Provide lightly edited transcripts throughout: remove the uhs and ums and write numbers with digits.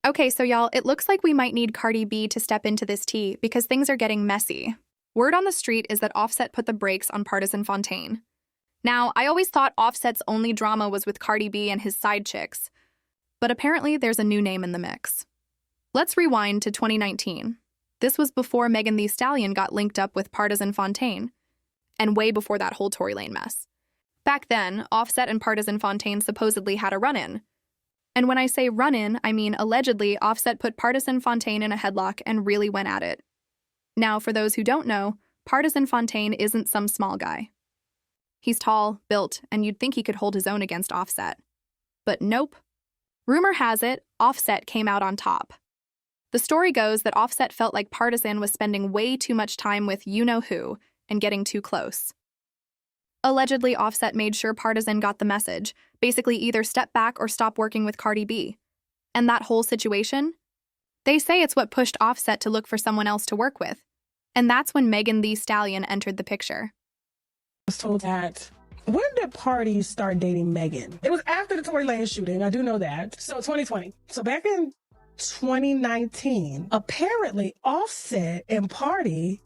Okay, so y'all, it looks like we might need Cardi B to step into this tea because things are getting messy. Word on the street is that Offset put the brakes on Pardison Fontaine. Now, I always thought Offset's only drama was with Cardi B and his side chicks, but apparently there's a new name in the mix. Let's rewind to 2019. This was before Megan Thee Stallion got linked up with PardisonFontaine, and way before that whole Tory Lane mess. Back then, Offset and PardisonFontaine supposedly had a run-in. And when I say run-in, I mean allegedly Offset put PardisonFontaine in a headlock and really went at it. Now, for those who don't know, PardisonFontaine isn't some small guy. He's tall, built, and you'd think he could hold his own against Offset. But nope. Rumor has it, Offset came out on top. The story goes that Offset felt like Pardison was spending way too much time with you-know-who and getting too close. Allegedly, Offset made sure Pardison got the message, basically either step back or stop working with Cardi B. And that whole situation? They say it's what pushed Offset to look for someone else to work with. And that's when Megan Thee Stallion entered the picture. I was told that. When did Party start dating Megan? It was after the Tory Lane shooting. I do know that. So 2020. So back in 2019, apparently Offset and Party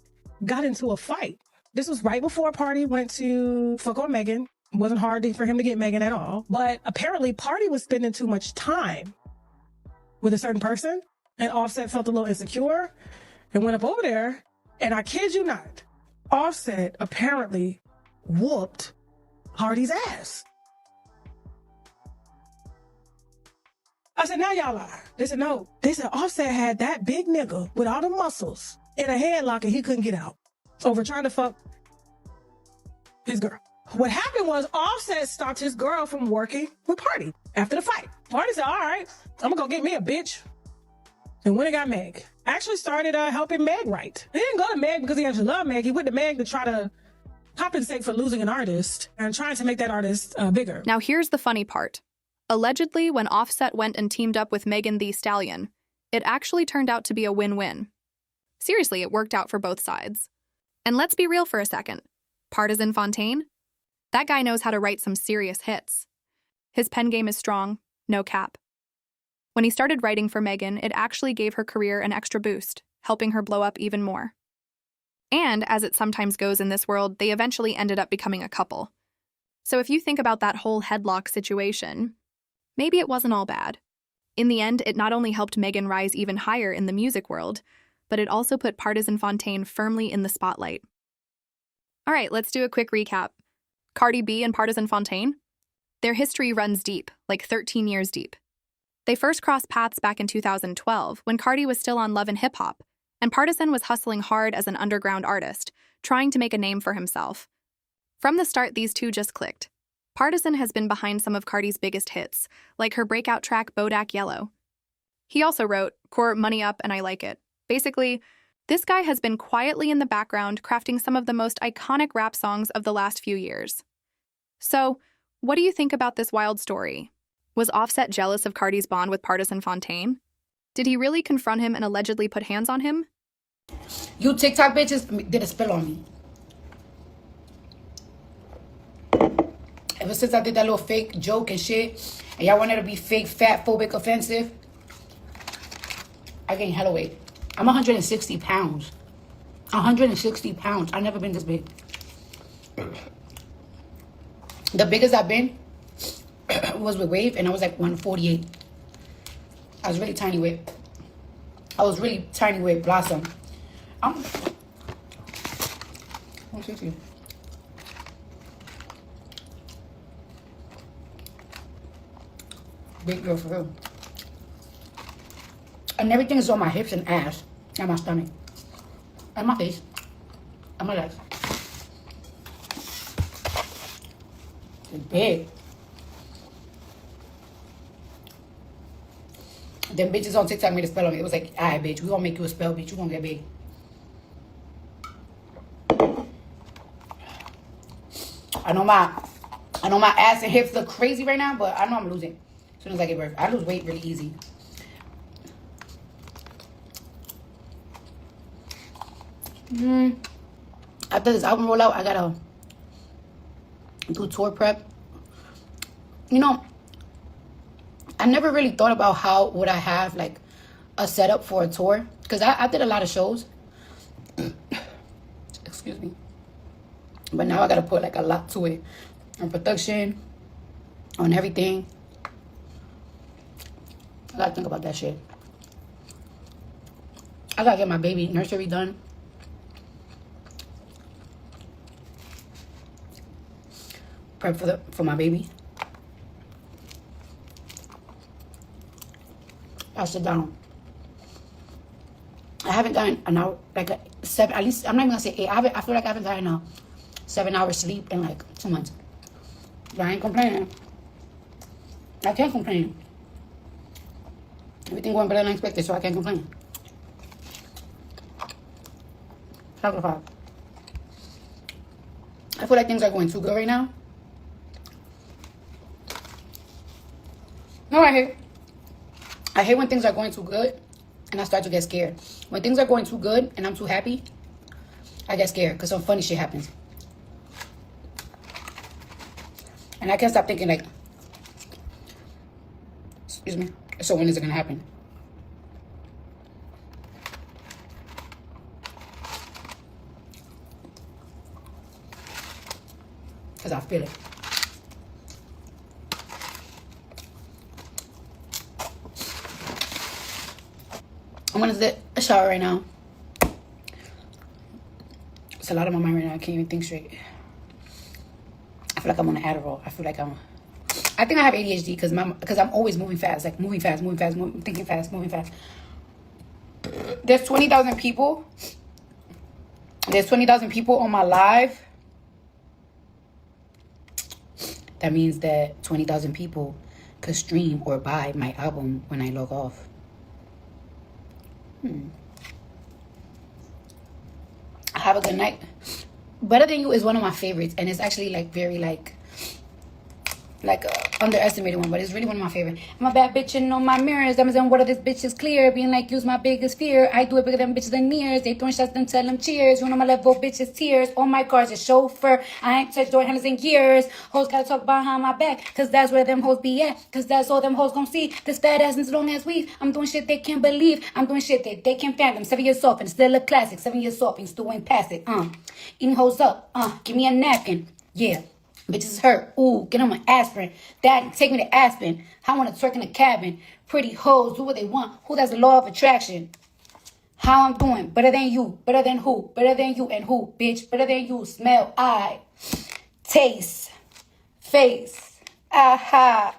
got into a fight. This was right before Party went to fuck on Megan. It wasn't hard for him to get Megan at all. But apparently Party was spending too much time with a certain person, and Offset felt a little insecure and went up over there. And I kid you not, Offset apparently whooped Party's ass. I said, now y'all lie. They said, no. They said Offset had that big nigga with all the muscles in a headlock and he couldn't get out over trying to fuck his girl. What happened was Offset stopped his girl from working with Party after the fight. Party said, all right, I'm gonna go get me a bitch. And when he got Meg, actually started helping Meg write. He didn't go to Meg because he actually loved Meg. He went to Meg to try to compensate for losing an artist and trying to make that artist bigger. Now here's the funny part. Allegedly, when Offset went and teamed up with Megan Thee Stallion, it actually turned out to be a win-win. Seriously, it worked out for both sides. And let's be real for a second. PardisonFontaine? That guy knows how to write some serious hits. His pen game is strong, no cap. When he started writing for Megan, it actually gave her career an extra boost, helping her blow up even more. And, as it sometimes goes in this world, they eventually ended up becoming a couple. So if you think about that whole headlock situation, maybe it wasn't all bad. In the end, it not only helped Megan rise even higher in the music world, but it also put PardisonFontaine firmly in the spotlight. All right, let's do a quick recap. Cardi B and PardisonFontaine? Their history runs deep, like 13 years deep. They first crossed paths back in 2012 when Cardi was still on Love and Hip Hop, and Pardison was hustling hard as an underground artist, trying to make a name for himself. From the start, these two just clicked. Pardison has been behind some of Cardi's biggest hits, like her breakout track Bodak Yellow. He also wrote Core Money Up and I Like It. Basically, this guy has been quietly in the background crafting some of the most iconic rap songs of the last few years. So, what do you think about this wild story? Was Offset jealous of Cardi's bond with PardisonFontaine? Did he really confront him and allegedly put hands on him? You TikTok bitches did a spell on me. Ever since I did that little fake joke and shit, and y'all wanted to be fake, fat, phobic, offensive, I gained hella weight. I'm 160 pounds. 160 pounds. I've never been this big. The biggest I've been was with Wave, and I was like 148. I was really tiny with. I was really tiny with Blossom. I'm 160. Big girl for real. And everything is on my hips and ass, and my stomach, and my face, and my legs. It's big. Them bitches on TikTok made a spell on me. It was like, alright, bitch, we gonna make you a spell, bitch. You gonna get big. I know my ass and hips look crazy right now, but I know I'm losing. As soon as I give birth, I lose weight really easy. After this album roll out, I gotta do tour prep. You know, I never really thought about how would I have like a setup for a tour. Because I did a lot of shows. Excuse me. But now I got to put like a lot to it. On production. On everything. I got to think about that shit. I got to get my baby nursery done. Prep for my baby. I sit down. I haven't gotten an hour, like a 7, at least, I'm not even gonna say 8. I feel like I haven't gotten a 7-hour sleep in like 2 months. But I ain't complaining. I can't complain. Everything going better than expected, so I can't complain. Sacrifice. I feel like things are going too good right now. No, I hate when things are going too good and I start to get scared. When things are going too good and I'm too happy, I get scared because some funny shit happens. And I can't stop thinking like, excuse me, so when is it going to happen? Because I feel it. I'm gonna take a shower right now. It's a lot on my mind right now. I can't even think straight. I feel like I'm on an Adderall. I think I have ADHD because I'm always moving fast. Like moving fast, thinking fast, moving fast. There's 20,000 people. There's 20,000 people on my live. That means that 20,000 people could stream or buy my album when I log off. Have a good night. Better Than You is one of my favorites, and it's actually like very like underestimated one, but it's really one of my favorite. I'm a bad bitch and on my mirrors. I'm saying, what are this bitch is clear? Being like, use my biggest fear. I do it bigger than bitches and mirrors. They throwing shots, then tell them cheers. You know my level, bitches tears. On my cars, a chauffeur. I ain't touched door handles in years. Hoes gotta talk behind my back, cause that's where them hoes be at. Cause that's all them hoes gon' see. This fat ass as long as we. I'm doing shit they can't believe. I'm doing shit that they can't fathom. 7 years off and still a classic. 7 years off and still ain't past it. Eating hoes up. Give me a napkin. Yeah. Bitches hurt. Ooh, get on my aspirin. Dad, take me to Aspen. I want to twerk in the cabin. Pretty hoes, do what they want. Who does the law of attraction? How I'm doing? Better than you. Better than who? Better than you and who, bitch? Better than you. Smell, eye, taste, face. Aha.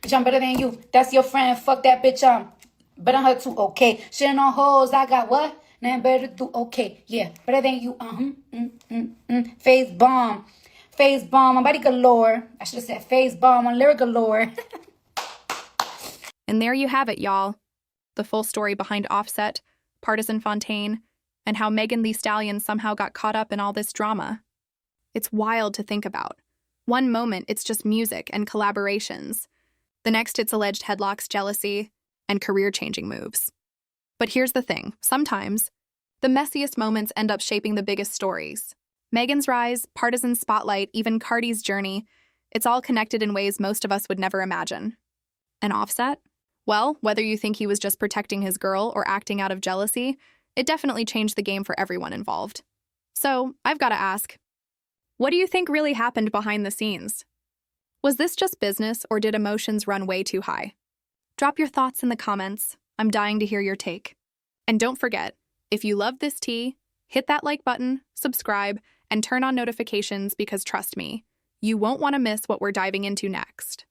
Bitch, I'm better than you. That's your friend. Fuck that bitch. I'm better than her too. Okay. Shitting on hoes. I got what? Nothing better to do. Okay. Yeah. Better than you. Face bomb. Face bomb on body galore. I should have said face bomb on lyric galore. And there you have it, y'all. The full story behind Offset, Pardison Fontaine, and how Megan Thee Stallion somehow got caught up in all this drama. It's wild to think about. One moment, it's just music and collaborations. The next, it's alleged headlocks, jealousy, and career-changing moves. But here's the thing. Sometimes, the messiest moments end up shaping the biggest stories. Megan's rise, Pardison's spotlight, even Cardi's journey, it's all connected in ways most of us would never imagine. And Offset? Well, whether you think he was just protecting his girl or acting out of jealousy, it definitely changed the game for everyone involved. So, I've got to ask, what do you think really happened behind the scenes? Was this just business, or did emotions run way too high? Drop your thoughts in the comments. I'm dying to hear your take. And don't forget, if you love this tea, hit that like button, subscribe, and turn on notifications because trust me, you won't want to miss what we're diving into next.